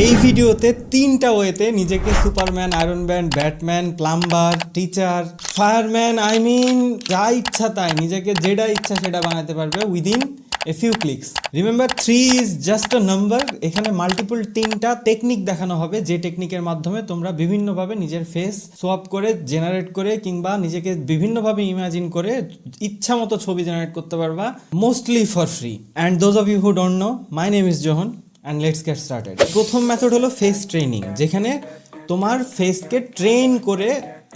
এই ভিডিওতে 3টা ওয়েতে নিজেকে Superman, iron man, Batman, plumber, teacher, fireman, যা ইচ্ছা তাই নিজেকে যেটা ইচ্ছা সেটা বানাতে পারবে within a few clicks. Remember 3 is just a number. এখানে মাল্টিপল 3টা টেকনিক দেখানো হবে, যে টেকনিকের মাধ্যমে তোমরা বিভিন্নভাবে নিজের ফেস সোয়াপ করে, জেনারেট করে, কিংবা নিজেকে বিভিন্নভাবে ইমাজিন করে ইচ্ছা মতো ছবি জেনারেট করতে পারবা, mostly for free. And those of you who don't know, my name is John and let's get started. প্রথম মেথড হলো ফেস ট্রেনিং, যেখানে তোমার ফেসকে ট্রেন করে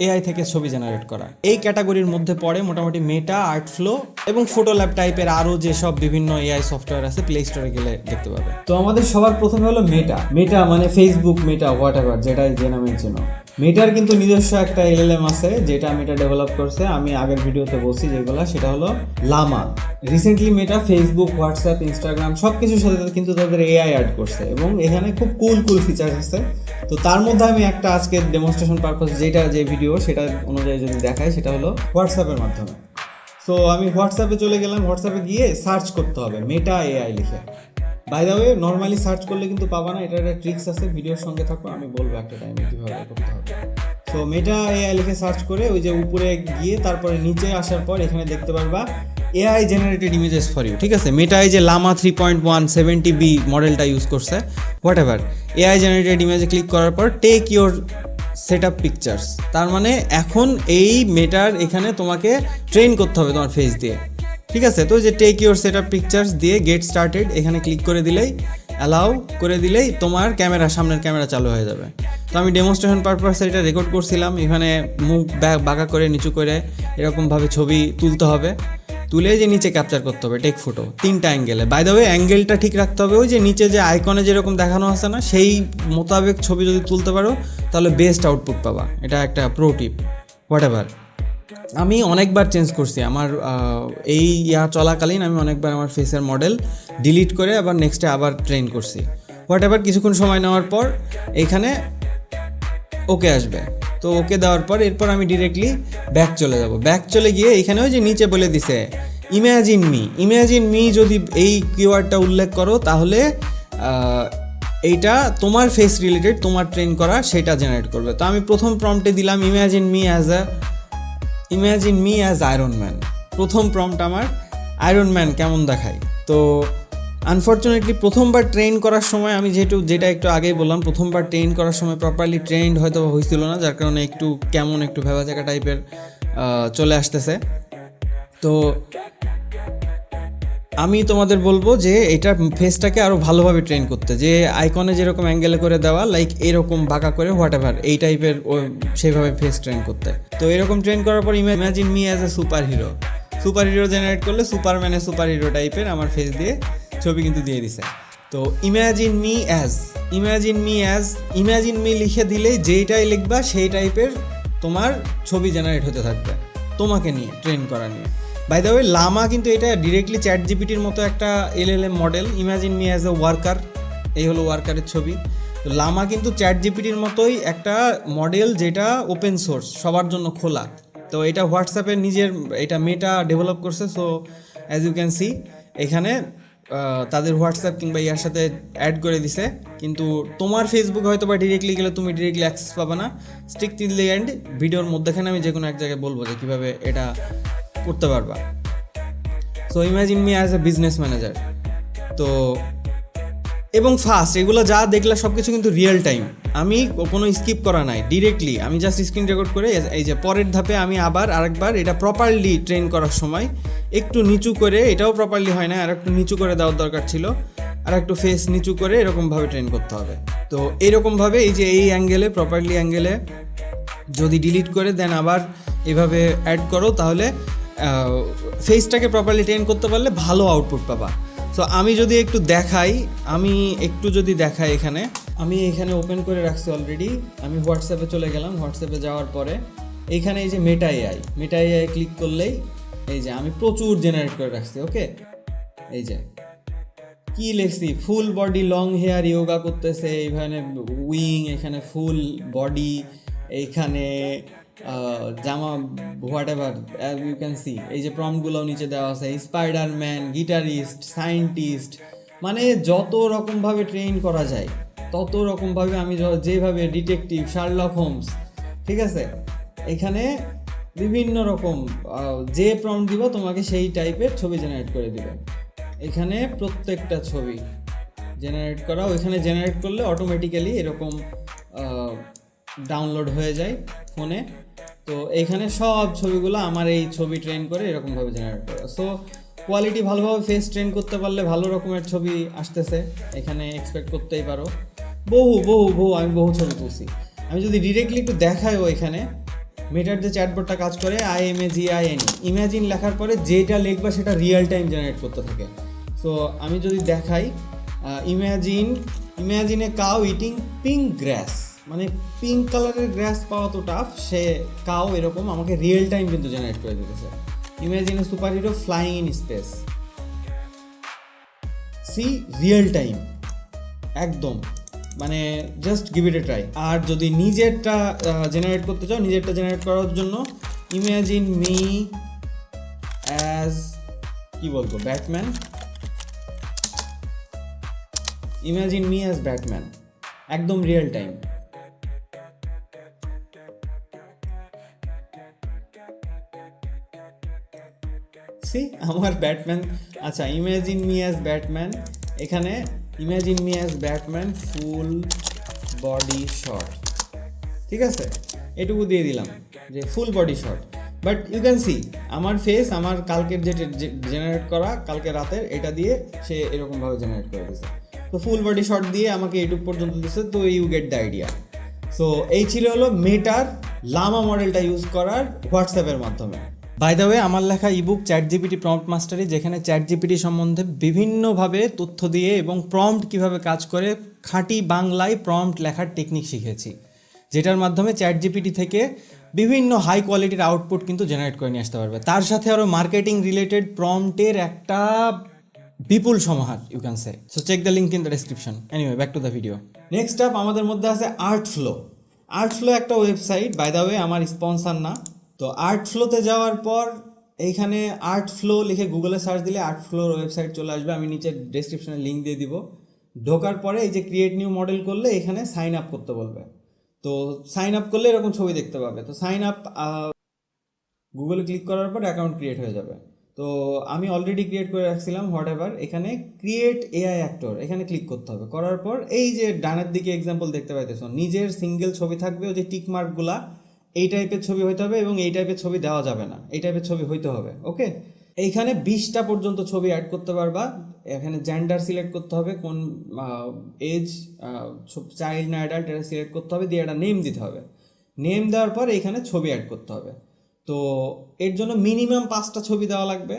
এআই থেকে ছবি জেনারেট করা। এই ক্যাটাগরির মধ্যে পড়ে মোটামুটি মেটা, আর্টফ্লো এবং ফটোল্যাব টাইপের আরও যেসব বিভিন্ন এআই সফটওয়্যার আছে, প্লে স্টোরে গেলে দেখতে পাবে। তো আমাদের সবার প্রথমে হলো মেটা মানে ফেসবুক, মেটা হোয়াট এভার, যেটাই যে নামের জন্য। মেটার কিন্তু নিজস্ব একটা এলএলএম আছে যেটা মেটা ডেভেলপ করছে, আমি আগের ভিডিওতে বলছি যেগুলো, সেটা হলো লামা। রিসেন্টলি মেটা ফেসবুক, হোয়াটসঅ্যাপ, ইনস্টাগ্রাম সব কিছুর সাথে কিন্তু তাদের এআই অ্যাড করছে এবং এখানে খুব কুল ফিচার্স আছে। তো তার মধ্যে আমি একটা আজকে ডেমনস্ট্রেশন পারপাস যে ভিডিও সেটা অনুযায়ী যদি দেখাই, সেটা হলো হোয়াটসঅ্যাপের মাধ্যমে। সো আমি হোয়াটসঅ্যাপে চলে গেলাম, হোয়াটসঅ্যাপে গিয়ে সার্চ করতে হবে মেটা এআই লিখে। By the way, normally search করলে কিন্তু পাবা না, এটার একটা ট্রিক্স আছে, ভিডিওর সঙ্গে থাকো, আমি বলবো একটা টাইমে কীভাবে করতে হবে। সো মেটা এআই লিখে সার্চ করে ওই যে উপরে গিয়ে তারপরে নিচে আসার পর এখানে দেখতে পারবা AI generated images for you. ঠিক আছে, মেটাই যে লামা 3.1 70B মডেলটা ইউজ করছে, হোয়াট এভার, এআই জেনারেটেড ইমেজে ক্লিক করার পর take your set up pictures. তার মানে এখন এই মেটার এখানে তোমাকে ট্রেন করতে হবে তোমার ফেস দিয়ে। ঠিক আছে, তো যে take your set up pictures দিয়ে গেট স্টার্টেড এখানে ক্লিক করে দিলেই, অ্যালাউ করে দিলেই তোমার সামনের ক্যামেরা চালু হয়ে যাবে। তো আমি ডেমনস্ট্রেশন পারপাসে এটা রেকর্ড করছিলাম। এখানে মুখ বাঁকা করে নিচু করে এরকমভাবে ছবি তুলতে হবে, তুলে যে নিচে ক্যাপচার করতে হবে, টেক ফটো 3টা অ্যাঙ্গেলে। বাই দ্য ওয়ে, অ্যাঙ্গেলটা ঠিক রাখতে হবে, ওই যে নিচে যে আইকনে যেরকম দেখানো আছে না, সেই মোতাবেক ছবি যদি তুলতে পারো তাহলে বেস্ট আউটপুট পাবা। এটা একটা প্রো টিপ। হোয়াট এভার, আমি অনেকবার চেঞ্জ করছি আমার এই চলাকালীন, আমি অনেকবার আমার ফেসের মডেল ডিলিট করে আবার নেক্সটে আবার ট্রেন করছি। হোয়াট এভার, কিছুক্ষণ সময় নেওয়ার পর এখানে ওকে আসবে। তো ওকে দেওয়ার পর এরপর আমি ডিরেক্টলি ব্যাক চলে যাব। ব্যাক চলে গিয়ে এখানে ওই যে নিচে বলে দিছে ইমাজিন মি যদি এই কিওয়ার্ডটা উল্লেখ করো তাহলে এইটা তোমার ফেস রিলেটেড, তোমার ট্রেন করা সেটা জেনারেট করবে। তো আমি প্রথম প্রম্পটে দিলাম imagine me as iron man. প্রথম প্রম্পট আমার আয়রন ম্যান কেমন দেখায়। তো আনফর্চুনেটলি প্রথমবার ট্রেন করার সময় আমি যেটা একটু আগেই বললাম, প্রথমবার ট্রেন করার সময় প্রপারলি ট্রেন্ড হয়তো হয়েছিল না, যার কারণে একটু ভেবাচাকা টাইপের চলে আসতেছে। তো আমি তোমাদের বলবো যে এটা ফেসটাকে আরও ভালোভাবে ট্রেন করতে, যে আইকনে যেরকম অ্যাঙ্গেলে করে দেওয়া, লাইক এরকম বাঁকা করে হোয়াট এভার, এই টাইপের সেইভাবে ফেস ট্রেন করতে। তো এরকম ট্রেন করার পর imagine me as a super hero generate করলে সুপারম্যানের সুপার হিরো টাইপের আমার ফেস দিয়ে ছবি কিন্তু দিয়ে দিছে। তো ইমাজিন মি লিখে দিলেই যেইটাই লিখবা সেই টাইপের তোমার ছবি জেনারেট হতে থাকবে তোমাকে নিয়ে, ট্রেন করা নিয়ে। বাই দ্য ওয়ে, লামা কিন্তু এটা ডিরেক্টলি চ্যাট জিপিটির মতো একটা LLM model. Imagine me as a worker, এই হলো ওয়ার্কারের ছবি। তো লামা কিন্তু চ্যাট জিপিটির মতোই একটা মডেল, যেটা ওপেন সোর্স, সবার জন্য খোলা। তো এটা হোয়াটসঅ্যাপের এটা মেটা ডেভেলপ করছে। So as you can see, এখানে তাদের হোয়াটসঅ্যাপ কিংবা ইয়ার সাথে অ্যাড করে দিছে, কিন্তু তোমার ফেসবুক হয়তো বা ডিরেক্টলি গেলে তুমি ডিরেক্টলি অ্যাক্সেস পাবে না। স্টিক টিল দি এন্ড, ভিডিওর মধ্যেখানে আমি যে কোনো এক জায়গায় বলবো যে কীভাবে এটা করতে পারবা। So imagine me as a business manager. তো এবং ফাস্ট, এগুলো যা দেখলা সব কিছু কিন্তু রিয়েল টাইম, আমি কোনো স্কিপ করা নাই, ডিরেক্টলি আমি জাস্ট স্ক্রিন রেকর্ড করে এই যে পরের ধাপে আমি আরেকবার এটা প্রপারলি ট্রেন করার সময় একটু নিচু করে, এটাও প্রপারলি হয় না, আর একটু নিচু করে দেওয়ার দরকার ছিল, আর একটু ফেস নিচু করে এরকমভাবে ট্রেন করতে হবে। তো এরকমভাবে এই যে এই অ্যাঙ্গেলে, প্রপারলি অ্যাঙ্গেলে যদি ডিলিট করে দেন আবার এভাবে অ্যাড করো, তাহলে ফেসটাকে প্রপারলি ট্রেন করতে পারলে ভালো আউটপুট পাবা। সো আমি যদি একটু দেখাই, এখানে আমি ওপেন করে রাখছি অলরেডি। আমি হোয়াটসঅ্যাপে চলে গেলাম। হোয়াটসঅ্যাপে যাওয়ার পরে এইখানে এই যে মেটা এআই ক্লিক করলেই এই যে আমি প্রচুর জেনারেট করে রাখছি। ওকে, এই যে কি লিখছি, full body long hair yoga করতেছে, এইখানে উইং, এখানে ফুল বডি, এইখানে জামা, whatever you can see. এই যে প্রম্পটগুলোও নিচে দেওয়া আছে, স্পাইডারম্যান, গিটারিস্ট, সায়েন্টিস্ট, মানে যত রকমভাবে ট্রেন করা যায় তত রকমভাবে আমি যেভাবে ডিটেকটিভ, শার্লক হোমস, ঠিক আছে, এখানে বিভিন্ন রকম যে প্রম্পট দিব তোমাকে সেই টাইপের ছবি জেনারেট করে দিবে। এখানে প্রত্যেকটা ছবি জেনারেট করা, ওইখানে জেনারেট করলে অটোমেটিক্যালি এরকম ডাউনলোড হয়ে যায় ফোনে। তো এইখানে সব ছবিগুলো আমার এই ছবি ট্রেন করে এরকমভাবে জেনারেট করা। সো কোয়ালিটি ভালোভাবে ফেস ট্রেন করতে পারলে ভালো রকমের ছবি আসতেছে, এখানে এক্সপেক্ট করতেই পারো। আমি বহু ছবি তুলছি। আমি যদি ডিরেক্টলি একটু দেখাইও, এখানে মেটার যে চ্যাটবটটা কাজ করে IMAGIN, ইমাজিন লেখার পরে যেটা লিখবা সেটা রিয়েল টাইম জেনারেট করতে থাকে। সো আমি যদি দেখাই imagine a cow eating pink grass, মানে পিঙ্ক কালারের গ্রাস পাওয়া তো টাফ, সে কাউ এরকম আমাকে রিয়েল টাইম কিন্তু জেনারেট করে দিতেছে। Imagine a superhero flying in space, see real time একদম, মানে just give it a try. আর যদি নিজেরটা জেনারেট করতে চাও, নিজেরটা জেনারেট করার জন্য imagine me as Batman, imagine me as Batman, একদম রিয়েল টাইম। সি আমার ব্যাটম্যান, আচ্ছা ইমাজিন মি অ্যাজ ব্যাটম্যান, এখানে imagine me as Batman full body shot, ঠিক আছে, এটুকু দিয়ে দিলাম যে full body shot. But you can C আমার ফেস, আমার কালকের যে জেনারেট করা কালকে রাতের, এটা দিয়ে সে এরকমভাবে জেনারেট করে দিয়েছে। তো ফুল বডি শট দিয়ে আমাকে এইটুকু পর্যন্ত দিচ্ছে। তো you get the idea. So এই ছিল হলো মেটার লামা মডেলটা ইউজ করার হোয়াটসঅ্যাপের মাধ্যমে। বাই দ্য ওয়ে, আমার লেখা ইবুক চ্যাটজিপিটি প্রম্পট মাস্টারি, যেখানে চ্যাটজিপিটি সম্বন্ধে বিভিন্নভাবে তথ্য দিয়ে এবং প্রম্পট কিভাবে কাজ করে খাঁটি বাংলায় প্রম্পট লেখার টেকনিক শিখেছি, যেটার মাধ্যমে চ্যাটজিপিটি থেকে বিভিন্ন হাই কোয়ালিটির আউটপুট কিন্তু জেনারেট করে নিয়ে আসতে পারবে। তার সাথে আরও মার্কেটিং রিলেটেড প্রম্পটের একটা বিপুল সমাহার, you can say. So check the link in the description. Anyway, back to the video. Next up আমাদের মধ্যে আছে আর্টফ্লো। আর্টফ্লো একটা ওয়েবসাইট, বাই দ্য ওয়ে আমার স্পন্সর না। তো আর্টফ্লোতে যাওয়ার পর এইখানে আর্টফ্লো লিখে গুগলে সার্চ দিলে আর্টফ্লোর ওয়েবসাইট চলে আসবে। আমি নিচে ডেসক্রিপশনে লিঙ্ক দিয়ে দিব। ঢোকার পরে এই যে ক্রিয়েট নিউ মডেল করলে এখানে সাইন আপ করতে বলবে। তো সাইন আপ করলে এরকম ছবি দেখতে পাবে। তো সাইন আপ গুগলে ক্লিক করার পর অ্যাকাউন্ট ক্রিয়েট হয়ে যাবে। তো আমি অলরেডি ক্রিয়েট করে রাখছিলাম, হোয়াট এভার। এখানে ক্রিয়েট এআই অ্যাক্টর, এখানে ক্লিক করতে হবে। করার পর এই যে ডানের দিকে এক্সাম্পল দেখতে পাইতেছ, নিজের সিঙ্গেল ছবি থাকবে, ওই যে টিক মার্কগুলা, এই টাইপের ছবি হইতে হবে এবং এই টাইপের ছবি দেওয়া যাবে না, এই টাইপের ছবি হইতে হবে। ওকে, এইখানে 20টা পর্যন্ত ছবি অ্যাড করতে পারবা। এখানে জেন্ডার সিলেক্ট করতে হবে, কোন এজ, চাইল্ড না অ্যাডাল্ট, এটা সিলেক্ট করতে হবে, দিয়ে একটা নেম দিতে হবে। নেম দেওয়ার পর এইখানে ছবি অ্যাড করতে হবে। তো এর জন্য মিনিমাম 5টা ছবি দেওয়া লাগবে।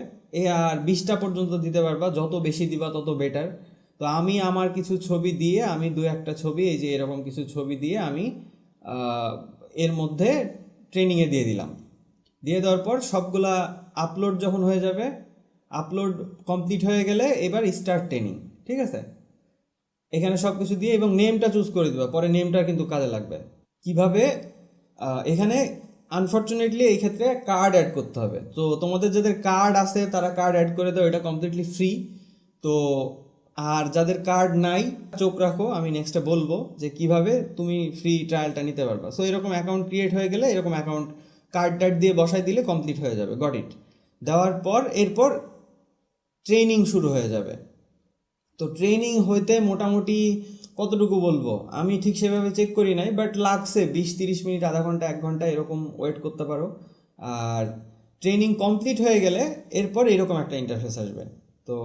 আর 20টা পর্যন্ত দিতে পারবা, যত বেশি দিবা তত বেটার। তো আমি আমার কিছু ছবি দিয়ে, আমি 2-1টা ছবি, এই যে এরকম কিছু ছবি দিয়ে আমি এর মধ্যে ট্রেনিংয়ে দিয়ে দিলাম। দিয়ে দেওয়ার পর সবগুলা আপলোড যখন হয়ে যাবে, আপলোড কমপ্লিট হয়ে গেলে এবার স্টার্ট ট্রেনিং, ঠিক আছে। এখানে সব কিছু দিয়ে এবং নেমটা চুজ করে দেবা, পরে নেমটা কিন্তু কাজে লাগবে। কিভাবে, এখানে আনফর্চুনেটলি এই ক্ষেত্রে কার্ড অ্যাড করতে হবে। তো তোমাদের যাদের কার্ড আছে তারা কার্ড অ্যাড করে দাও, এটা কমপ্লিটলি ফ্রি। তো আর যাদের কার্ড নাই, চোখ রাখো, আমি নেক্সটে বলবো যে কিভাবে তুমি ফ্রি ট্রায়ালটা নিতে পারবা। সো এরকম অ্যাকাউন্ট ক্রিয়েট হয়ে গেলে এরকম অ্যাকাউন্ট কার্ড টার্ড দিয়ে বসাই দিলে কমপ্লিট হয়ে যাবে। Got it. দেওয়ার পর এরপর ট্রেনিং শুরু হয়ে যাবে। তো ট্রেনিং হইতে মোটামুটি কতটুকু বলবো আমি ঠিক সেভাবে চেক করি নাই, বাট লাগছে 20-30 মিনিট, আধা ঘন্টা, 1 ঘন্টা এরকম ওয়েট করতে পারো। আর ট্রেনিং কমপ্লিট হয়ে গেলে এরপর এরকম একটা ইন্টারফেস আসবে। তো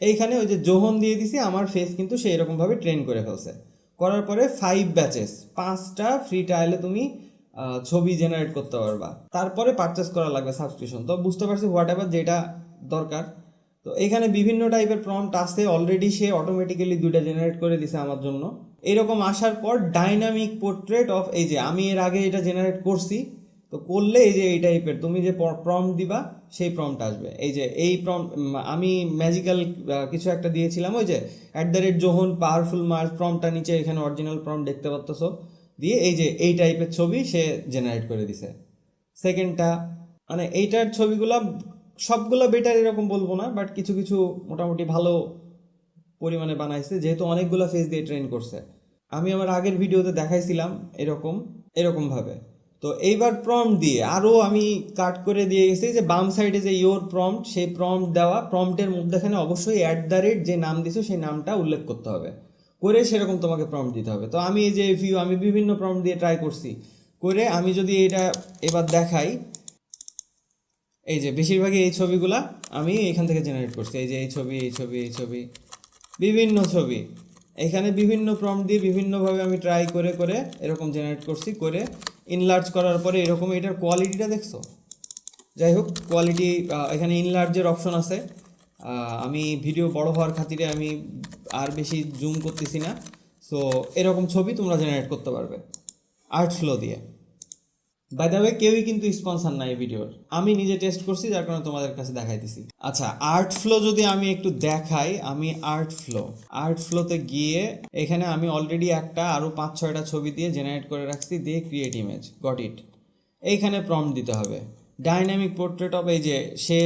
এইখানে ওই যে জোহন দিয়ে দিছি, আমার ফেস কিন্তু সেই রকমভাবে ট্রেন করে ফেলছে। করার পরে 5 ব্যাচেস, 5টা ফ্রি ট্রায়ালে তুমি ছবি জেনারেট করতে পারবা। তারপরে পারচেস করা লাগবে সাবস্ক্রিপশন। তো বুঝতে পারছি হোয়াট এভার যেটা দরকার। তো এখানে বিভিন্ন টাইপের প্রম্পট আছে, অলরেডি সে অটোমেটিক্যালি 2টা জেনারেট করে দিছে আমার জন্য। এরকম আসার পর ডাইনামিক পোর্ট্রেট অফ, এই যে আমি এর আগে এটা জেনারেট করছি, তো করলে এই যে এই টাইপের তুমি যে প্রম্পট দিবা সেই প্রম্পট আসবে। এই যে এই প্রম্পট আমি ম্যাজিক্যাল কিছু একটা দিয়েছিলাম, ওই যে @জোহন পাওয়ারফুল মার্স প্রম্পটটা নিচে এখানে অরিজিনাল প্রম্পট দেখতে পাচ্ছ, দিয়ে এই যে এই টাইপের ছবি সে জেনারেট করে দিছে। সেকেন্ডটা মানে এইটার ছবিগুলা সবগুলো বেটার এরকম বলবো না, বাট কিছু কিছু মোটামুটি ভালো পরিমাণে বানাইছে, যেহেতু অনেকগুলো ফেস দিয়ে ট্রেন করছে। আমি আমার আগের ভিডিওতে দেখাইছিলাম এরকমভাবে। তো এইবার প্রম্পট দিয়ে আরও আমি কাট করে দিয়ে গেছি যে বাম সাইডে যে ইয়োর প্রম্পট, সেই প্রম্পট দেওয়া, প্রম্পটের মধ্যেখানে অবশ্যই @, যে নাম দিছো সেই নামটা উল্লেখ করতে হবে, করে সেরকম তোমাকে প্রম্পট দিতে হবে। তো আমি এই যে আমি বিভিন্ন প্রম্পট দিয়ে ট্রাই করছি, করে আমি যদি এটা এবার দেখাই, এই যে বেশিরভাগই এই ছবিগুলা আমি এখান থেকে জেনারেট করছি। এই যে এই ছবি, বিভিন্ন ছবি, এখানে বিভিন্ন প্রম্পট দিয়ে বিভিন্নভাবে আমি ট্রাই করে করে এরকম জেনারেট করছি, করে ইনলার্জ করার পরে এরকম এটার কোয়ালিটিটা দেখছো। যাই হোক, কোয়ালিটি এখানে ইনলার্জের অপশন আছে। আমি ভিডিও বড় হওয়ার খাতিরে আমি আর বেশি জুম করতেছি না। সো এরকম ছবি তোমরা জেনারেট করতে পারবে আর্টফ্লো দিয়ে। বাই দ্য ওয়ে, কেউই কিন্তু স্পন্সর নাই এই ভিডিওর, আমি নিজে টেস্ট করছি, যার কারণে তোমাদের কাছে দেখাইতেছি। আচ্ছা, আর্টফ্লো যদি আমি একটু দেখাই, আমি আর্টফ্লোতে গিয়ে এখানে আমি অলরেডি একটা আরও 5-6টা ছবি দিয়ে জেনারেট করে রাখছি, দিয়ে ক্রিয়েট ইমেজ, গট ইট। এইখানে প্রম্পট দিতে হবে ডাইনামিক পোর্ট্রেট অফ, এই যে সে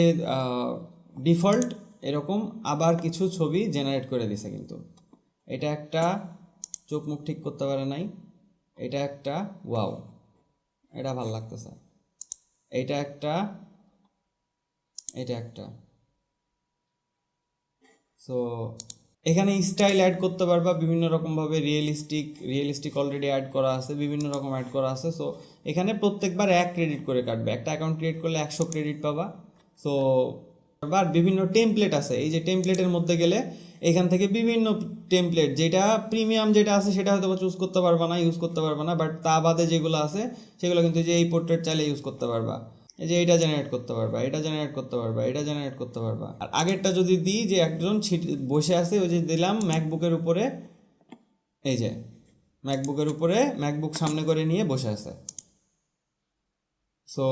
ডিফল্ট এরকম আবার কিছু ছবি জেনারেট করে দিছে, কিন্তু এটা একটা চোখ মুখ ঠিক করতে পারে নাই, এটা একটা ওয়াও, এটা ভাল লাগতেছে, এটা একটা, সো এখানে স্টাইল অ্যাড করতে পারবা বিভিন্ন রকমভাবে, রিয়েলিস্টিক অলরেডি অ্যাড করা আছে, বিভিন্ন রকম অ্যাড করা আছে। সো এখানে প্রত্যেকবার 1 ক্রেডিট করে কাটবে, একটা অ্যাকাউন্ট ক্রিয়েট করলে 100 ক্রেডিট পাবা। সো আবার বিভিন্ন টেমপ্লেট আছে, এই যে টেমপ্লেটের মধ্যে গেলে এখান থেকে বিভিন্ন টেমপ্লেট, যেটা প্রিমিয়াম যেটা আছে সেটা হয়তো ইউজ করতে পারবা না, বাট তা বাদে যেগুলো আছে সেগুলো কিন্তু যে এই পোর্ট্রেট চাইলে ইউজ করতে পারবা। এই যে এটা জেনারেট করতে পারবা, এটা জেনারেট করতে পারবা। আর আগেরটা যদি দিই, যে একজন বসে আছে, ওই যে দিলাম ম্যাকবুকের উপরে, এই যে ম্যাকবুক সামনে করে নিয়ে বসে আছে। সো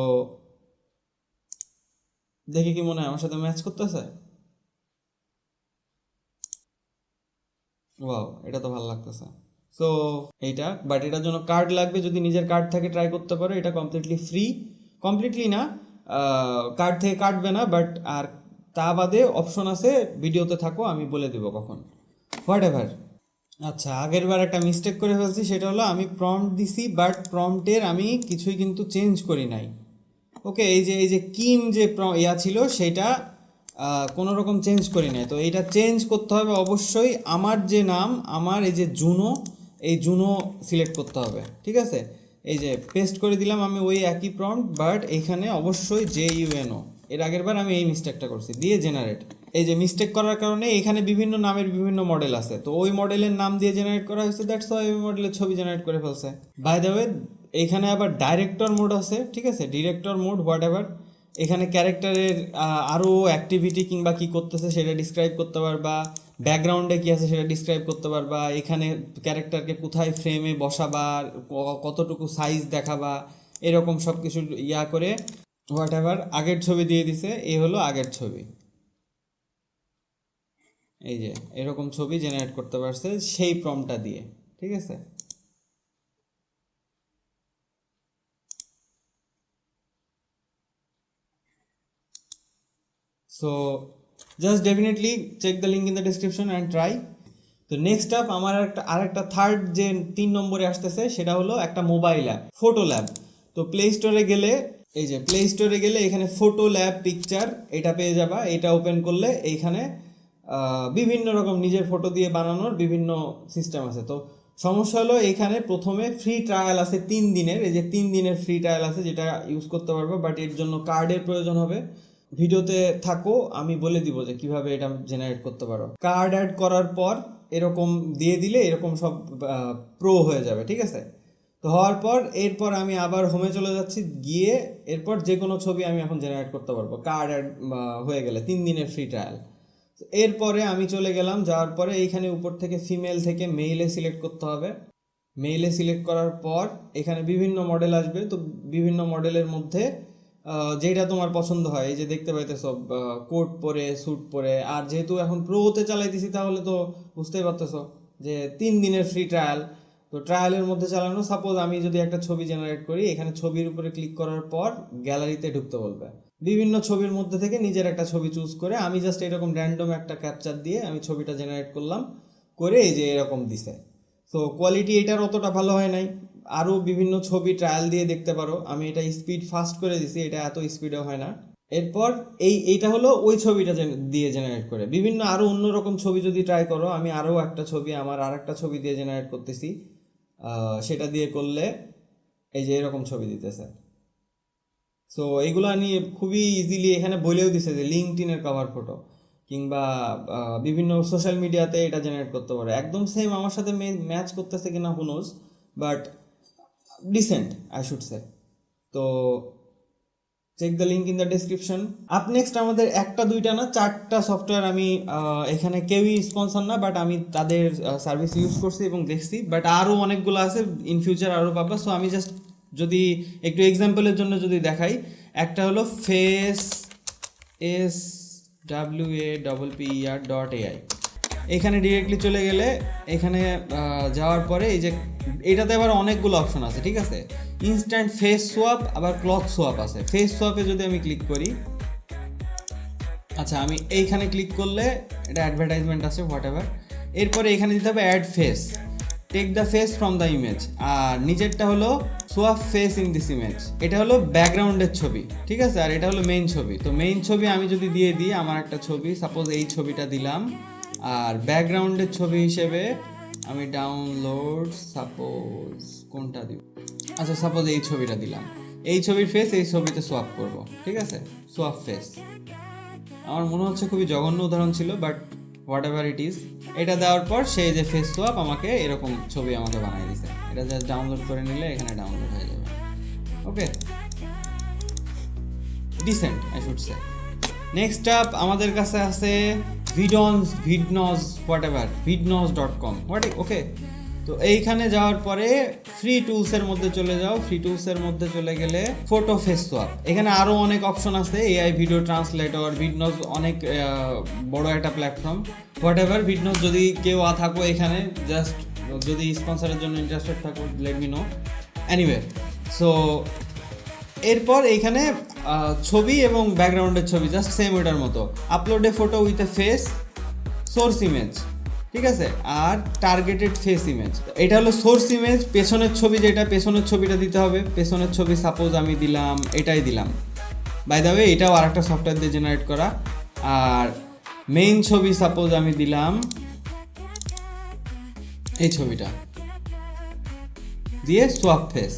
দেখি কি মনে হয় আমার সাথে ম্যাচ করতেছে। ওয়াও, এটা তো ভালো লাগতেছে। সো এইটা, বাট এটার জন্য কার্ড লাগবে, যদি নিজের কার্ড থেকে ট্রাই করতে পারো। এটা কমপ্লিটলি ফ্রি, কমপ্লিটলি না, কার্ড থেকে কাটবে না, বাট আর তা বাদে অপশন আছে, ভিডিওতে থাকো আমি বলে দেবো কখন, হোয়াট এভার। আচ্ছা, আগের বার একটা মিস্টেক করে ফেলছি, সেটা হলো আমি প্রম্পট দিছি, বাট প্রম্পটের আমি কিছুই কিন্তু চেঞ্জ করি নাই। ওকে, এই যে কিম যে ছিল সেটা কোনো রকম চেঞ্জ করি নাই। তো এইটা চেঞ্জ করতে হবে অবশ্যই। আমার যে নাম, আমার এই যে জুনো, এই জুনো সিলেক্ট করতে হবে, ঠিক আছে। এই যে পেস্ট করে দিলাম আমি ওই একই প্রম্পট, বাট এইখানে অবশ্যই JUNO। এর আগের বার আমি এই মিস্টেকটা করছি, দিয়ে জেনারেট। এই যে মিস্টেক করার কারণে এখানে বিভিন্ন নামের বিভিন্ন মডেল আছে, তো ওই মডেলের নাম দিয়ে জেনারেট করা হয়েছে, দ্যাটস ওয়াই ওই মডেলের ছবি জেনারেট করে ফেলছে। বাই দ্য ওয়ে, এইখানে আবার ডাইরেক্টর মোড আছে, ঠিক আছে, ডিরেক্টর মোড, হোয়াট এভার। এখানে ক্যারেক্টারের আরও অ্যাক্টিভিটি কিংবা কী করতেছে সেটা ডিসক্রাইব করতে পারবা, ব্যাকগ্রাউন্ডে কী আছে সেটা ডিসক্রাইব করতে পারবা, এখানে ক্যারেক্টারকে কোথায় ফ্রেমে বসাবা, কতটুকু সাইজ দেখাবা, এরকম সব কিছু করে হোয়াট এভার। আগের ছবি দিয়ে দিছে, এই হলো আগের ছবি, এই যে এরকম ছবি জেনারেট করতে পারছে সেই প্রম্পটটা দিয়ে, ঠিক আছে। So just definitely check the link in the description and try. তো নেক্সট আপ আমার আরেকটা থার্ড যে 3 নম্বরে আসতেছে, সেটা হলো একটা মোবাইল অ্যাপ, ফটো ল্যাব। তো প্লে স্টোরে গেলে, এই যে প্লে স্টোরে গেলে এখানে ফটো ল্যাব পিকচার এটা পেয়ে যাবা। এটা ওপেন করলে এইখানে বিভিন্ন রকম নিজের ফটো দিয়ে বানানোর বিভিন্ন সিস্টেম আছে। তো সমস্যা হলো এইখানে প্রথমে ফ্রি ট্রায়াল আছে 3 দিনের, এই যে 3 দিনের ফ্রি ট্রায়াল আছে, যেটা ইউজ করতে পারবো, বাট এর জন্য কার্ডের প্রয়োজন হবে। ভিডিওতে থাকো, আমি বলে দিব যে কিভাবে এটা জেনারেট করতে পারো। কার্ড অ্যাড করার পর এরকম দিয়ে দিলে এরকম সব প্রো হয়ে যাবে, ঠিক আছে। তো হওয়ার পর এরপর আমি আবার হোমে চলে যাচ্ছি, গিয়ে এরপর যে কোনো ছবি আমি এখন জেনারেট করতে পারবো কার্ড অ্যাড হয়ে গেলে 3 দিনের ফ্রি ট্রায়াল। এরপরে আমি চলে গেলাম, যাওয়ার পরে এইখানে উপর থেকে ফিমেল থেকে মেইলে সিলেক্ট করতে হবে। মেইলে সিলেক্ট করার পর এখানে বিভিন্ন মডেল আসবে, তো বিভিন্ন মডেলের মধ্যে যেটা তোমার পছন্দ হয়, এই যে দেখতে পাইতেছ কোট পরে, স্যুট পরে। আর যেহেতু এখন প্রোতে চালাইতেছি, তাহলে তো বুঝতেই পারতেছ যে 3 দিনের ফ্রি ট্রায়াল, তো ট্রায়ালের মধ্যে চালানো। সাপোজ আমি যদি একটা ছবি জেনারেট করি, এখানে ছবির উপরে ক্লিক করার পর গ্যালারিতে ঢুকতে বলবে। বিভিন্ন ছবির মধ্যে থেকে নিজের একটা ছবি চুজ করে আমি জাস্ট এরকম র্যান্ডম একটা ক্যাপচার দিয়ে আমি ছবিটা জেনারেট করলাম, করে এই যে এরকম দিছে। তো কোয়ালিটি এটার অতটা ভালো হয় নাই, আরও বিভিন্ন ছবি ট্রায়াল দিয়ে দেখতে পারো। আমি এটা স্পিড ফাস্ট করে দিছি, এটা এত স্পিডও হয় না। এরপর এইটা হলো ওই ছবিটা দিয়ে জেনারেট করে। বিভিন্ন আরও অন্যরকম ছবি যদি ট্রাই করো, আমি আরও একটা ছবি আমার আর একটা ছবি দিয়ে জেনারেট করতেছি, সেটা দিয়ে করলে এই যে এরকম ছবি দিতেছে। সো এইগুলো নিয়ে খুবই ইজিলি এখানে বলেও দিছে যে লিঙ্কডইনের কভার ফটো কিংবা বিভিন্ন সোশ্যাল মিডিয়াতে এটা জেনারেট করতে পারে। একদম সেম আমার সাথে ম্যাচ করতেছে কিনা who knows, but decent I should say. তো check the link in the description. Up next আমাদের একটা দুইটা না 4টা সফটওয়্যার, আমি এখানে কেউই স্পন্সর না, বাট আমি তাদের সার্ভিস ইউজ করছি এবং দেখছি, বাট আরও অনেকগুলো আছে, ইন ফিউচার আরও পাবা। সো আমি জাস্ট যদি একটু এক্সাম্পলের জন্য যদি দেখাই, একটা হলো FaceSWAPPER.ai। এখানে ডিরেক্টলি চলে গেলে এখানে যাওয়ার পরে এই যে এটাতে আবার অনেকগুলো অপশন আছে, ঠিক আছে। ইনস্ট্যান্ট ফেস সোয়াপ, আবার ক্লথ সোয়াপ আছে। ফেস সোয়াপে যদি আমি ক্লিক করি, আচ্ছা আমি এইখানে ক্লিক করলে এটা অ্যাডভার্টাইজমেন্ট আছে হোয়াট এভার। এরপরে এখানে দিতে হবে add face, take the face from the image. আর নিচেরটা হলো swap face in this image, এটা হলো ব্যাকগ্রাউন্ডের ছবি, ঠিক আছে। আর এটা হলো মেইন ছবি। তো মেইন ছবি আমি যদি দিয়ে দিই, আমার একটা ছবি সাপোজ এই ছবিটা দিলাম, আর ব্যাকগ্রাউন্ডের ছবি হিসেবে আমি ডাউনলোড সাপোজ কোনটা দিব, আচ্ছা সাপোজ এই ছবিটা দিলাম। এই ছবির ফেস এই ছবিতে সোয়াপ করব, ঠিক আছে, সোয়াপ ফেস। আমার মনে হচ্ছে খুবই জঘন্য উদাহরণ ছিল, but what ever it is. এটা দেওয়ার পর সেই যে ফেস সোয়াপ আমাকে এরকম ছবি আমাকে বানিয়ে দিছে। এটা জাস্ট ডাউনলোড করে নিলে এখানে ডাউনলোড হয়ে যাবে। Okay, decent I should say. Next up আমাদের কাছে আছে vidnose.com ওকে। তো এইখানে যাওয়ার পরে ফ্রি টুলসের মধ্যে চলে যাও। ফ্রি টুলসের মধ্যে চলে গেলে ফটো ফেস সোয়াপ, এখানে আরও অনেক অপশন আছে, এআই ভিডিও ট্রান্সলেটর, ভিডনোজ অনেক বড় একটা প্ল্যাটফর্ম। হোয়াট এভার, ভিডনোজ যদি কেউ থাকো এখানে, জাস্ট যদি স্পন্সরের জন্য ইন্টারেস্টেড থাকো let me no. Anyway, so এরপর এইখানে ছবি এবং ব্যাকগ্রাউন্ডের ছবি জাস্ট সেম ওটার মতো। Upload A photo with a face, source image, ঠিক আছে, আর টার্গেটেড ফেস ইমেজ। এটা হলো সোর্স ইমেজ, পেছনের ছবি যেটা, পেছনের ছবিটা দিতে হবে। পেছনের ছবি সাপোজ আমি দিলাম, এটাই দিলাম। বাই দ্য ওয়ে এটাও আর একটা সফটওয়্যার দিয়ে জেনারেট করা। আর মেইন ছবি সাপোজ আমি দিলাম এই ছবিটা দিয়ে সোয়াপ ফেস।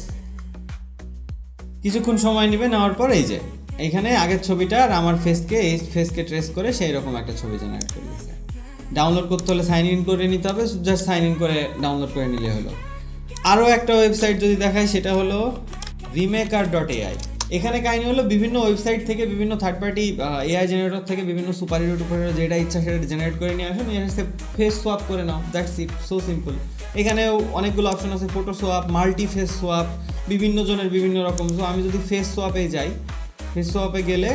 কিছুক্ষণ সময় নেবে, নেওয়ার পর এই যে এইখানে আগের ছবিটা আর আমার এই ফেসকে ট্রেস করে সেই রকম একটা ছবি জেনারেট করে দিচ্ছে। ডাউনলোড করতে হলে সাইন ইন করে নিতে হবে, জাস্ট সাইন ইন করে ডাউনলোড করে নিলে হলো। আরও একটা ওয়েবসাইট যদি দেখাই, সেটা হলো remaker.ai। এখানে কাহিনী হলো বিভিন্ন ওয়েবসাইট থেকে, বিভিন্ন থার্ড পার্টি এআই জেনারেটর থেকে বিভিন্ন সুপার হিরো টুপার হিরো যেটা ইচ্ছা সেটা জেনারেট করে নিয়ে আসো, নিয়ে এসে ফেস সোয়াপ করে নাও, দ্যাটস ইট, সো সিম্পল। এখানেও অনেকগুলো অপশন আছে, photo swap, multi face swap, বিভিন্ন জনের বিভিন্ন রকম। সো আমি যদি ফেস সোয়াপে যাই, ফেস সোয়াপে গেলে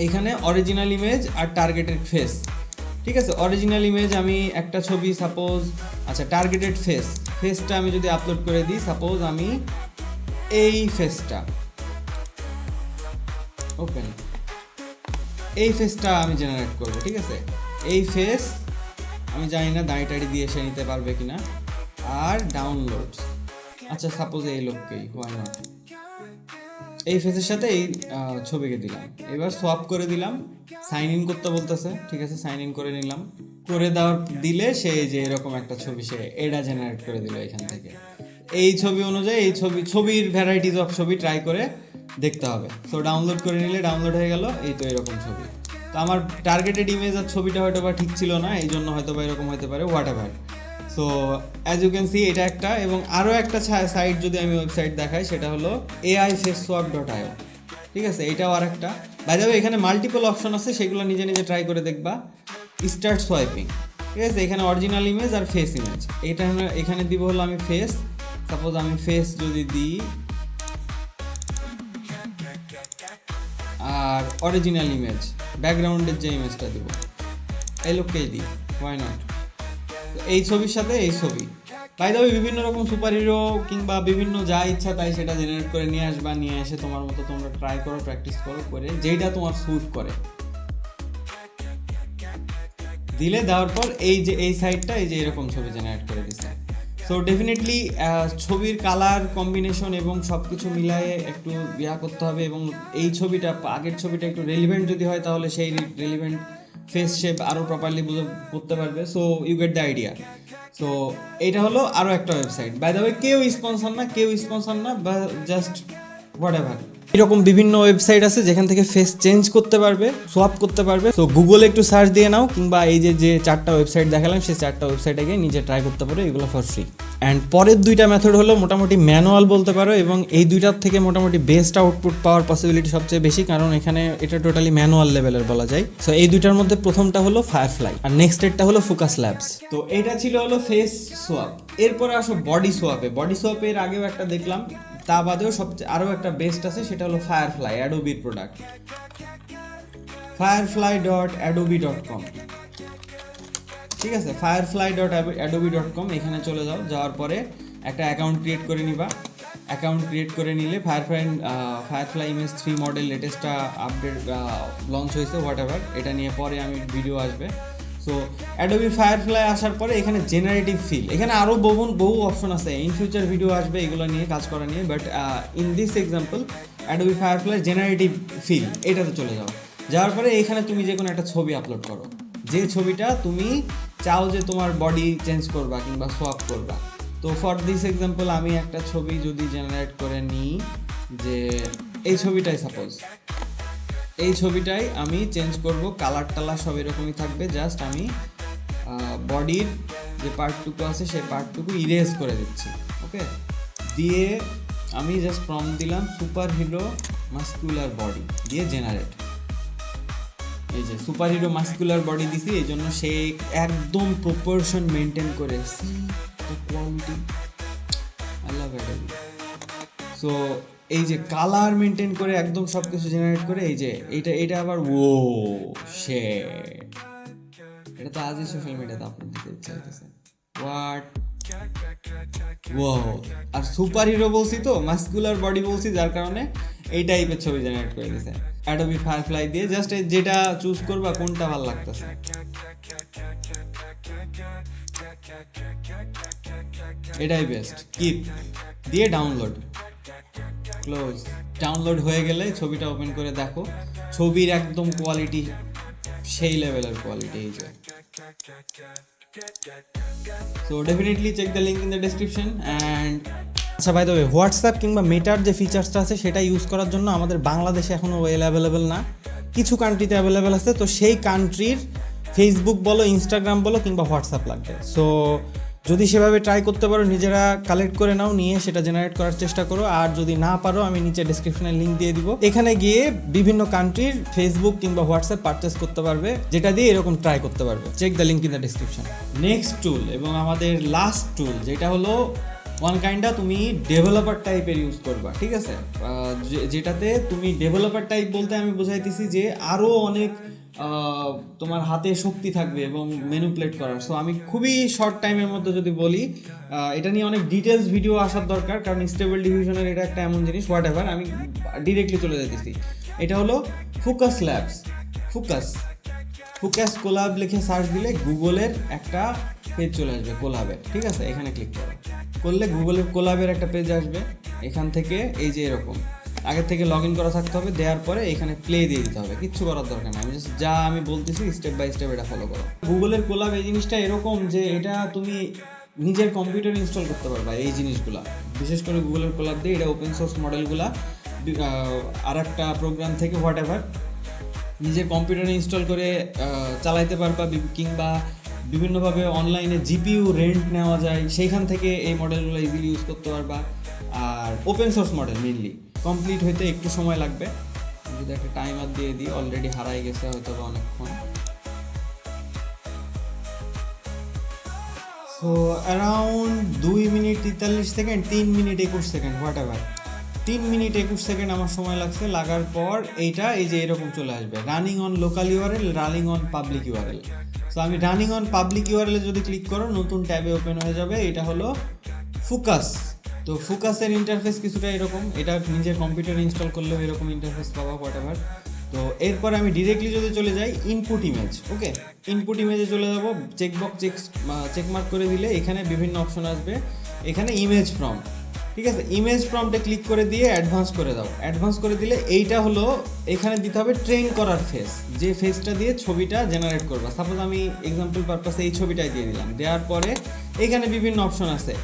এখানে অরিজিনাল ইমেজ আর টার্গেটেড ফেস, ঠিক আছে। অরিজিনাল ইমেজ আমি একটা ছবি সাপোজ, আচ্ছা টার্গেটেড ফেসটা আমি যদি আপলোড করে দিই, সাপোজ আমি এই ফেসটা ওপেন, এই ফেসটা আমি জেনারেট করব, ঠিক আছে। এই ফেস আমি জানি না দাঁড়ি টাড়ি দিয়ে এসে নিতে পারবে কিনা। আর ডাউনলোড, আচ্ছা সাপোজ এই লোককেই, হয় না, এই ফেসের সাথে এই ছবিকে দিলাম। এবার সোয়াপ করে দিলাম, সাইন ইন করতে বলতেছে, ঠিক আছে, সাইন ইন করে নিলাম। করে দিলে সে যে এরকম একটা ছবি সে এটা জেনারেট করে দিল এখান থেকে। এই ছবি অনুযায়ী এই ছবির ভ্যারাইটিস অফ ছবি ট্রাই করে দেখতে হবে। তো ডাউনলোড করে নিলে ডাউনলোড হয়ে গেল, এই তো এরকম ছবি। তো আমার টার্গেটেড ইমেজ আর ছবিটা হয়তো বা ঠিক ছিল না, এই জন্য হয়তো বা এরকম হতে পারে, whatever. So as you can see এটা একটা। এবং আরও একটা সাইট যদি আমি ওয়েবসাইট দেখাই, সেটা হলো AIFaceSwap.io, ঠিক আছে। এটাও আর একটা। বাই দ্য ওয়ে এখানে মাল্টিপল অপশন আছে, সেগুলো নিজে নিজে ট্রাই করে দেখবা। স্টার্ট সোয়াইপিং, ঠিক আছে। এখানে অরিজিনাল ইমেজ আর ফেস ইমেজ, এইটা এখানে দিব হলো আমি ফেস, সাপোজ আমি ফেস যদি দিই, আর অরিজিনাল ইমেজ ব্যাকগ্রাউন্ডের যে ইমেজটা দিব এই লোককেই দিই, হোয়াই নট। এই ছবির সাথে এই ছবি, বাই দ্য ওয়ে বিভিন্ন রকম সুপার হিরো কিংবা বিভিন্ন যা ইচ্ছা তাই সেটা জেনারেট করে নিয়ে আসবা, নিয়ে এসে তোমার মতো তোমরা ট্রাই করো, প্র্যাকটিস করো, করে যেইটা তোমার স্যুট করে দিলে, দেওয়ার পর এই যে এই সাইডটা এই যে এরকম ছবি জেনারেট করে দিছে। সো ডেফিনেটলি ছবির কালার কম্বিনেশন এবং সব কিছু মিলায়ে একটু করতে হবে, এবং এই ছবিটা আগের ছবিটা একটু রেলিভেন্ট যদি হয় তাহলে সেই রেলিভেন্ট ফেস শেপ আরও প্রপারলি করতে পারবে। So you get the idea. So এইটা হলো আরও একটা ওয়েবসাইট। বাই দ্য ওয়ে কেউ স্পন্সর না বা জাস্ট হোয়াট এভার, এরকম বিভিন্ন ওয়েবসাইট আছে যেখান থেকে ফেস চেঞ্জ করতে পারবে, সোয়াপ করতে পারবে। তো গুগলে একটু সার্চ দিয়ে নাও, কিংবা এই যে 4টা ওয়েবসাইট দেখালাম সেই 4টা ওয়েবসাইটে গিয়ে নিজে ট্রাই করতে পারো, এগুলো ফর ফ্রি। অ্যান্ড পরের 2টা মেথড হলো মোটামুটি ম্যানুয়াল বলতে পারো, এবং এই 2টার থেকে মোটামুটি বেস্ট আউটপুট পাওয়ার পসিবিলিটি সবচেয়ে বেশি, কারণ এখানে এটা টোটালি ম্যানুয়াল লেভেলের বলা যায়। সো এই 2টার মধ্যে প্রথমটা হলো ফায়ারফ্লাই আর নেক্সট এরটা হলো ফোকাস ল্যাবস। তো এটা ছিল হলো ফেস সোয়াপ। এরপরে আসো বডি সোয়াপে। বডি সোয়াপের আগেও একটা দেখলাম, তা বাদেও সবচেয়ে আরও একটা বেস্ট আছে, সেটা হলো ফায়ারফ্লাই, অ্যাডোবির প্রোডাক্ট। firefly.adobe.com, ঠিক আছে, firefly.adobe.com, এখানে চলে যাও। যাওয়ার পরে একটা অ্যাকাউন্ট ক্রিয়েট করে নিবা। অ্যাকাউন্ট ক্রিয়েট করে নিলে ফায়ারফ্লাই ইমেজ 3 মডেল লেটেস্টটা আপডেট লঞ্চ হয়েছে, হোয়াট এভার, এটা নিয়ে পরে আমি ভিডিও আসবে। সো অ্যাডোবি ফায়ারফ্লাই আসার পরে এখানে জেনারেটিভ ফিল, এখানে আরও বহু অপশন আছে, ইন ফিউচার ভিডিও আসবে এগুলো নিয়ে কাজ করা নিয়ে, but in this example Adobe Firefly generative fill, এটাতে চলে যাও। যাওয়ার পরে এখানে তুমি যে কোনো একটা ছবি আপলোড করো, যে ছবিটা তুমি চাও যে তোমার বডি চেঞ্জ করবা কিংবা সোয়াপ করবা। তো ফর দিস এক্সাম্পল আমি একটা ছবি যদি জেনারেট করে নিই, যে এই ছবিটাই সাপোজ, এই ছবিটাই আমি চেঞ্জ করব, কালার টালার সব এরকমই থাকবে, জাস্ট আমি বডির যে পার্টটুকু আছে সেই পার্টটুকু ইরেজ করে দিচ্ছি। ওকে, দিয়ে আমি জাস্ট প্রম্পট দিলাম সুপার হিরো মাস্কুলার বডি দিয়ে জেনারেট। এই যে সুপার হিরো মাস্কুলার বডি দিছি, এই জন্য সে একদম প্রপোর্শন মেনটেন করে, quality I love Adobe. So এই যে কালার মেনটেন করে একদম সব কিছু জেনারেট করে, এই যে এইটা আবার এটা তো আজই সোশ্যাল মিডিয়াতে আপলোড দিতে ইচ্ছা হইতেছে। আর সুপার হিরো বলছি তো, মাস্কুলার বডি বলছি, যার কারণে এই টাইপের ছবি জেনারেট করে দিছে অ্যাডোবি ফায়ারফ্লাই দিয়ে। জাস্ট যেটা চুজ করবা কোনটা ভালো লাগতেছে, এটাই বেস্ট। কিপ দিয়ে ডাউনলোড, ক্লোজ। ডাউনলোড হয়ে গেলে ছবিটা ওপেন করে দেখো, ছবির একদম কোয়ালিটি সেই লেভেলের কোয়ালিটি। এই যে so definitely check the link in the description. And আচ্ছা, বাই দ্য ওয়ে, হোয়াটসঅ্যাপ কিংবা মেটার যে ফিচার্সটা আছে সেটা ইউজ করার জন্য আমাদের বাংলাদেশে এখনও অ্যাভেলেবেল না, কিছু কান্ট্রিতে অ্যাভেলেবেল আছে। তো সেই কান্ট্রির ফেসবুক বলো, ইনস্টাগ্রাম বলো কিংবা হোয়াটসঅ্যাপ লাগবে। সো যদি সেভাবে ট্রাই করতে পারো, নিজেরা কালেক্ট করে নাও, নিয়ে সেটা জেনারেট করার চেষ্টা করো। আর যদি না পারো, আমি নিচে ডেসক্রিপশনে লিঙ্ক দিয়ে দিব, এখানে গিয়ে বিভিন্ন কান্ট্রির ফেসবুক কিংবা হোয়াটসঅ্যাপ পারচেস করতে পারবে, যেটা দিয়ে এরকম ট্রাই করতে পারবে। Check the link in the description. Next tool এবং আমাদের লাস্ট টুল, যেটা হলো ওয়ান কাইন্ডটা তুমি ডেভেলপার টাইপের ইউজ করবা, ঠিক আছে, যেটাতে তুমি ডেভেলপার টাইপ বলতে আমি বোঝাইতেছি যে আরও অনেক তোমার হাতে শক্তি থাকবে এবং ম্যানিপুলেট করার। সো আমি খুবই শর্ট টাইমের মধ্যে যদি বলি, এটা নিয়ে অনেক ডিটেলস ভিডিও আসার দরকার, কারণ স্টেবল ডিভিশনের এটা একটা এমন জিনিস, হোয়াট এভার, আমি ডিরেক্টলি চলে যেতেছি। এটা হলো ফোকাস ল্যাবস। ফোকাস কোলাব লিখে সার্চ দিলে গুগলের একটা পেজ চলে আসবে কোলাবের, ঠিক আছে, এখানে ক্লিক করলে গুগলের কোলাবের একটা পেজ আসবে। এখান থেকে এই যে এরকম আগের থেকে লগ ইন করা থাকতে হবে, দেওয়ার পরে এখানে প্লে দিয়ে দিতে হবে, কিচ্ছু করার দরকার নেই, আমি জাস্ট যা আমি বলতেছি স্টেপ বাই স্টেপ এটা ফলো করো। গুগলের কোলাব এই জিনিসটা এরকম যে এটা তুমি নিজের কম্পিউটারে ইনস্টল করতে পারবা। এই জিনিসগুলা বিশেষ করে গুগলের কোলাব দিয়ে, এটা ওপেন সোর্স মডেলগুলা আর একটা প্রোগ্রাম থেকে হোয়াট এভার নিজের কম্পিউটারে ইনস্টল করে চালাইতে পারবা, কিংবা বিভিন্নভাবে অনলাইনে জিপিইউ রেন্ট নেওয়া যায়, সেইখান থেকে এই মডেলগুলো ইজিলি ইউজ করতে পারবা। আর open source model mainly complete হইতে একটু সময় লাগবে, যদি একটা টাইমার দিয়ে দিই, অলরেডি হারাই গেছে হয়তো বা অনেকক্ষণ। So around 2 minute 43 second, 3 minute 21 second, what ever 3 minute 21 second আমার সময় লাগছে। লাগার পর এইটা এই যে এরকম চলে আসবে, running on local URL, running on public URL. So আমি রানিং অন পাবলিক ইউআরএল যদি ক্লিক করো নতুন ট্যাবে ওপেন হয়ে যাবে। এটা হলো ফোকাস। তো ফোকাসের ইন্টারফেস কিছুটা এরকম, এটা নিজের কম্পিউটারে ইনস্টল করলেও এরকম ইন্টারফেস পাবা হোয়াটএভার। তো এরপরে আমি ডিরেক্টলি যদি চলে যাই ইনপুট ইমেজ, ওকে, ইনপুট ইমেজে চলে যাবো। চেকমার্ক করে দিলে এখানে বিভিন্ন অপশন আসবে। এখানে ইমেজ প্রম্পট, ঠিক আছে, ইমেজ প্রম্পটে ক্লিক করে দিয়ে অ্যাডভান্স করে দাও। অ্যাডভান্স করে দিলে এইটা হলো, এখানে দিতে হবে ট্রেন করার ফেস, যে ফেসটা দিয়ে ছবিটা জেনারেট করবা। সাপোজ আমি এক্সাম্পল পারপাসে এই ছবিটাই দিয়ে দিলাম। দেওয়ার পরে এখানে বিভিন্ন অপশন আছে।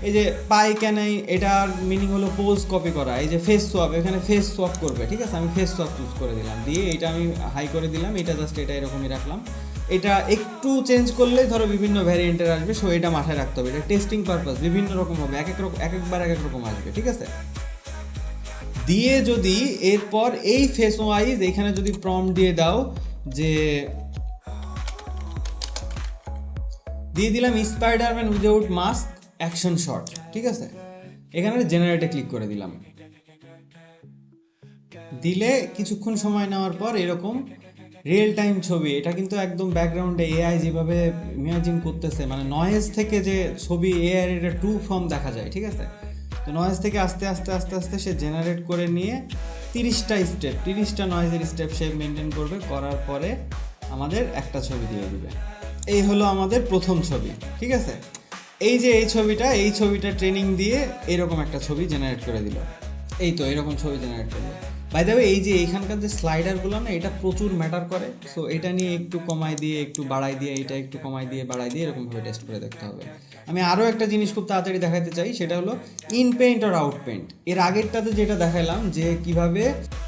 এই যে পাই ক্যানাই, এটার মিনিং হলো পোজ কপি করা। এই যে ফেস সোয়াপ, এখানে ফেস সোয়াপ করবে, ঠিক আছে, আমি ফেস সোয়াপ চুজ করে দিলাম। দিয়ে এটা আমি হাই করে দিলাম। এটা জাস্ট এটা এরকমই রাখলাম। এটা একটু চেঞ্জ করলে ধরো বিভিন্ন ভ্যারিয়েন্টের আসবে, সো এটা মাথায় রাখতে হবে। এটা টেস্টিং পারপাস, বিভিন্ন রকম হবে, একবার এক এক রকম আসবে, ঠিক আছে। দিয়ে যদি এরপর এই ফেস ওয়াইজ এখানে যদি প্রম্পট দিয়ে দাও, যে দিয়ে দিলাম Spiderman without mask action shot, ঠিক আছে, এখানে জেনারেটে ক্লিক করে দিলাম। দিলে কিছুক্ষণ সময় নেওয়ার পর এরকম রিয়েল টাইম ছবি। এটা কিন্তু একদম ব্যাকগ্রাউন্ডে এআই যেভাবে ইমাজিন করতেছে, মানে নয়েজ থেকে যে ছবি এআই এটা টু ফর্ম দেখা যায়, ঠিক আছে। তো নয়েজ থেকে আস্তে আস্তে আস্তে আস্তে সে জেনারেট করে নিয়ে 30টা নয়েজের স্টেপ সে মেনটেন করবে। করার পরে আমাদের একটা ছবি দিয়ে দিবে। এই হলো আমাদের প্রথম ছবি, ঠিক আছে। এই যে এই ছবিটা ট্রেনিং দিয়ে এরকম একটা ছবি জেনারেট করে দিল। এই তো এরকম ছবি জেনারেট করলো। বাই দ্য ওয়ে, এই যে এইখানকার যে স্লাইডারগুলো না, এটা প্রচুর ম্যাটার করে। সো এটা নিয়ে একটু কমাই দিয়ে একটু বাড়াই দিয়ে, এটা একটু কমাই দিয়ে বাড়াই দিয়ে এরকমভাবে টেস্ট করে দেখতে হবে। আমি আরও একটা জিনিস খুব তাড়াতাড়ি দেখাতে চাই, সেটা হলো ইন পেইন্ট আর আউট পেইন্ট। এর আগেরটাতে যেটা দেখালাম যে কিভাবে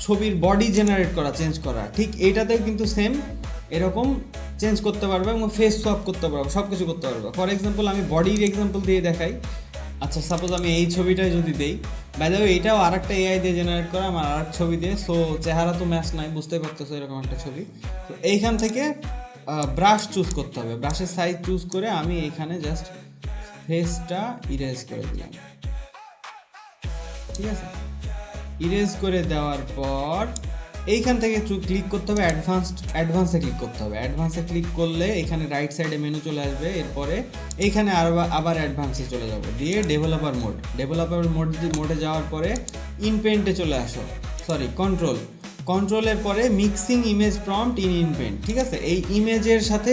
ছবির বডি জেনারেট করা, চেঞ্জ করা, ঠিক এইটাতেও কিন্তু সেম এরকম চেঞ্জ করতে পারবে এবং ফেস সোয়াপ করতে পারবে, সব কিছু করতে পারবে। ফর এক্সাম্পল আমি বডির এক্সাম্পল দিয়ে দেখাই। আচ্ছা, সাপোজ আমি এই ছবিটাই যদি দেই, বাই দ্য ওয়ে এইটাও আর একটা এআই দিয়ে জেনারেট করা, আমার আর এক ছবি দিয়ে। সো চেহারা তো ম্যাচ নাই, বুঝতেই পারতেছো এরকম একটা ছবি। তো এইখান থেকে ব্রাশ চুজ করতে হবে। ব্রাশের সাইজ চুজ করে আমি এইখানে জাস্ট ফেসটা ইরেজ করে দিলাম, ঠিক আছে। ইরেজ করে দেওয়ার পর এইখান থেকে ক্লিক করতে হবে অ্যাডভান্সে ক্লিক করতে হবে। অ্যাডভান্সে ক্লিক করলে এখানে রাইট সাইডে মেনু চলে আসবে। এরপরে এইখানে আবার অ্যাডভান্সে চলে যাবো, দিয়ে ডেভেলপার মোডে যাওয়ার পরে ইনপেন্টে চলে আসো, কন্ট্রোলের পরে mixing image prompt in paint, ঠিক আছে। এই ইমেজের সাথে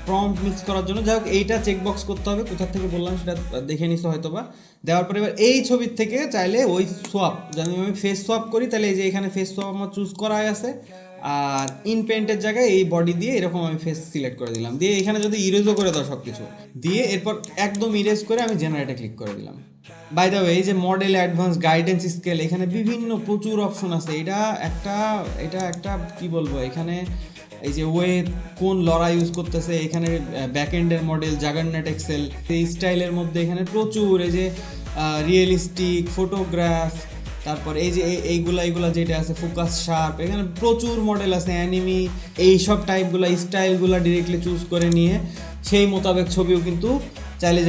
প্রম্পট মিক্স করার জন্য যাই হোক এইটা চেকবক্স করতে হবে। কোথা থেকে বললাম সেটা দেখে নিছো হয়তো বা। দেওয়ার পরে এবার এই ছবির থেকে চাইলে ওই সোয়াপ, যদি আমি ফেস সোয়াপ করি তাহলে এই যে এখানে ফেস সোয়াপ আমার চুজ করা আছে। আর ইন পেইন্টের জায়গায় এই বডি দিয়ে এরকম আমি ফেস সিলেক্ট করে দিলাম। দিয়ে এখানে যদি ইরেজও করে দাও সব কিছু দিয়ে, এরপর একদম ইরেজ করে আমি জেনারেটে ক্লিক করে দিলাম। বাই দ্য ওয়ে, এই যে মডেল, অ্যাডভান্স, গাইডেন্স, স্কেল, এখানে বিভিন্ন প্রচুর অপশন আছে। এটা একটা কি বলবো, এখানে এই যে ওয়ে কোন লরা ইউজ করতেছে, এখানে ব্যাকএন্ডের মডেল, জাগারনেট এক্সেল, এই স্টাইলের মধ্যে এখানে প্রচুর, এই যে রিয়েলিস্টিক, ফটোগ্রাফ, তারপর এই যে এইগুলা যেটা আছে ফোকাস, শার্প, এখানে প্রচুর মডেল আছে, অ্যানিমি, এইসব টাইপগুলো স্টাইলগুলো ডিরেক্টলি চুজ করে নিয়ে সেই মোতাবেক ছবিও কিন্তু চাইলে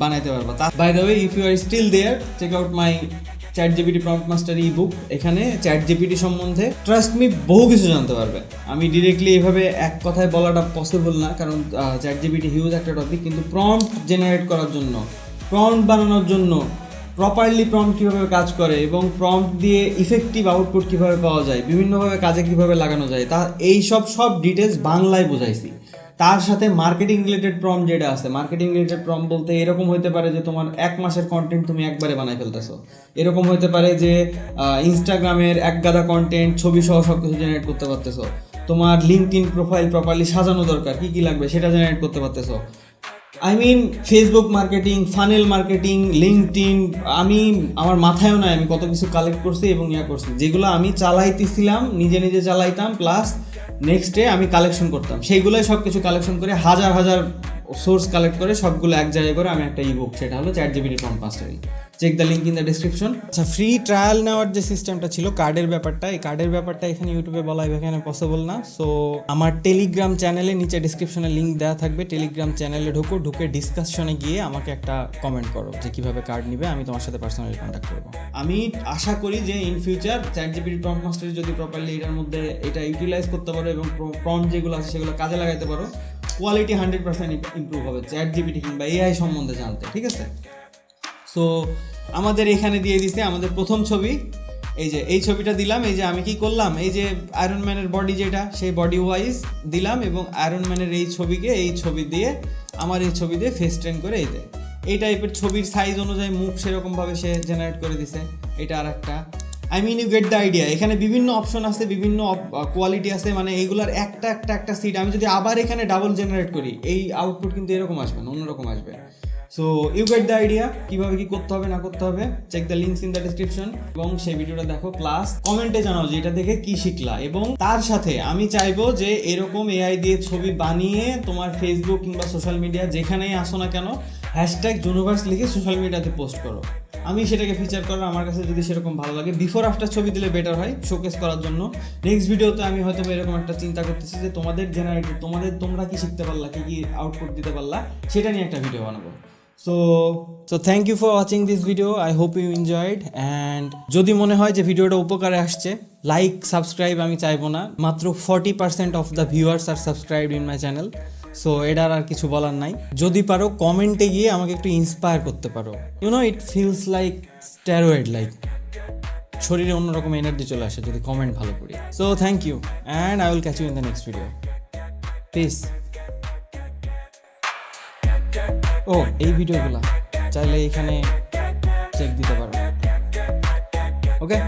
বানাইতে পারবা। By the way, if you are still there, check out my ChatGPT prompt master ebook. এখানে ChatGPT সম্বন্ধে ট্রাস্ট মি বহু কিছু জানতে পারবে। আমি ডিরেক্টলি এইভাবে এক কথায় বলাটা পসিবল না, কারণ ChatGPT হিউজ একটা টপিক। কিন্তু প্রম্পট জেনারেট করার জন্য, প্রম্পট বানানোর জন্য, প্রপারলি প্রম্পট কীভাবে কাজ করে এবং প্রম্পট দিয়ে ইফেক্টিভ আউটপুট কীভাবে পাওয়া যায়, বিভিন্নভাবে কাজে কীভাবে লাগানো যায়, তা এইসব ডিটেলস বাংলায় বোঝাইছি। তার সাথে মার্কেটিং রিলেটেড প্রম্পট যেটা আছে, মার্কেটিং রিলেটেড প্রম্পট বলতে এরকম হতে পারে যে তোমার 1 মাসের কন্টেন্ট তুমি একবারে বানাই ফেলতেছো। এরকম হতে পারে যে ইনস্টাগ্রামের এক গাদা কন্টেন্ট ছবি সহ সব কিছু জেনারেট করতে পারতেছো। তোমার লিঙ্কডইন প্রোফাইল প্রপারলি সাজানো দরকার, কী লাগবে সেটা জেনারেট করতে পারতেছো। Facebook marketing, funnel marketing, LinkedIn, আমার মাথায়ও নাই আমি কত কিছু কালেক্ট করছি এবং করছি, যেগুলো আমি চালাইতেছিলাম, নিজে চালাইতাম, প্লাস নেক্সট ডে আমি কালেকশন করতাম, সেইগুলোই সব কিছু কালেকশন করে হাজার সোর্স কালেক্ট করে সবগুলো এক জায়গায় করে আমি একটা ইবুক, সেটা হলো ChatGPT prompt mastering. Check the link in the description. আচ্ছা, ফ্রি ট্রায়াল নেওয়ার যে সিস্টেমটা ছিল, কার্ডের ব্যাপারটা, এই কার্ডের ব্যাপারটা এখানে ইউটিউবে বলা এখানে পসিবল না। সো আমার টেলিগ্রাম চ্যানেলে নিচে ডিসক্রিপশনে লিঙ্ক দেওয়া থাকবে, টেলিগ্রাম চ্যানেলে ঢুকে ডিসকাশনে গিয়ে আমাকে একটা কমেন্ট করো যে কীভাবে কার্ড নিবে, আমি তোমার সাথে পার্সোনালি কন্ট্যাক্ট করবো। আমি আশা করি যে ইন ফিউচার ChatGPT প্রম্পট মাস্টারি যদি প্রপারলি এটার মধ্যে এটা ইউটিলাইজ করতে পারো এবং প্রম্পট যেগুলো আছে সেগুলো কাজে লাগাতে পারো, কোয়ালিটি 100% ইমপ্রুভ হবে ChatGPT কিংবা AI সম্বন্ধে জানতে, ঠিক আছে? সো আমাদের এখানে দিয়ে দিছে আমাদের প্রথম ছবি, এই যে এই ছবিটা দিলাম। এই যে আমি কি করলাম, এই যে আয়রন ম্যানের বডি যেটা, সেই বডি ওয়াইজ দিলাম এবং আয়রন ম্যানের এই ছবিকে এই ছবি দিয়ে আমার এই ছবি দিয়ে ফেস ট্রেন করে এই টাইপের ছবির সাইজ অনুযায়ী মুখ সেরকমভাবে সে জেনারেট করে দিছে। এটা আর একটা, I mean you get the idea. এখানে বিভিন্ন অপশন আছে, বিভিন্ন কোয়ালিটি আছে, মানে এইগুলার একটা সিট আমি যদি আবার এখানে ডাবল জেনারেট করি, এই আউটপুট কিন্তু এরকম আসবে না, অন্যরকম আসবে। So you get the idea কীভাবে কী করতে হবে না করতে হবে। Check the links in the description এবং সেই ভিডিওটা দেখো, প্লাস কমেন্টে জানাও যে এটা দেখে কি শিখলা। এবং তার সাথে আমি চাইবো যে এরকম AI দিয়ে ছবি বানিয়ে তোমার ফেসবুক কিংবা সোশ্যাল মিডিয়া যেখানেই আসো না কেন, #জুনোভার্স লিখে সোশ্যাল মিডিয়াতে পোস্ট করো। আমি সেটাকে ফিচার করার আমার কাছে যদি সেরকম ভালো লাগে, বিফোর আফটার ছবি দিলে বেটার হয় শোকেস করার জন্য। নেক্সট ভিডিওতে আমি হয়তো এরকম একটা চিন্তা করতেছি যে তোমাদের জেনারেটেড তোমরা কি শিখতে পারলা, কি আউটপুট দিতে পারলা, সেটা নিয়ে একটা ভিডিও বানাবো। So thank you for watching this video. I hope you enjoyed, and যদি মনে হয় যে ভিডিওটা উপকারে আসছে, লাইক সাবস্ক্রাইব আমি চাইবো না, মাত্র 40% of the viewers are subscribed in my channel. So এটার আর কিছু বলার নাই। যদি পারো কমেন্টে গিয়ে আমাকে একটু ইন্সপায়ার করতে পারো, it feels like steroid, like শরীরে অন্যরকম এনার্জি চলে আসে যদি কমেন্ট ভালো করি। So thank you and I will catch you in the next video. Peace. ও, এই ভিডিওগুলো চাইলে এখানে চেক দিতে পারো। ওকে।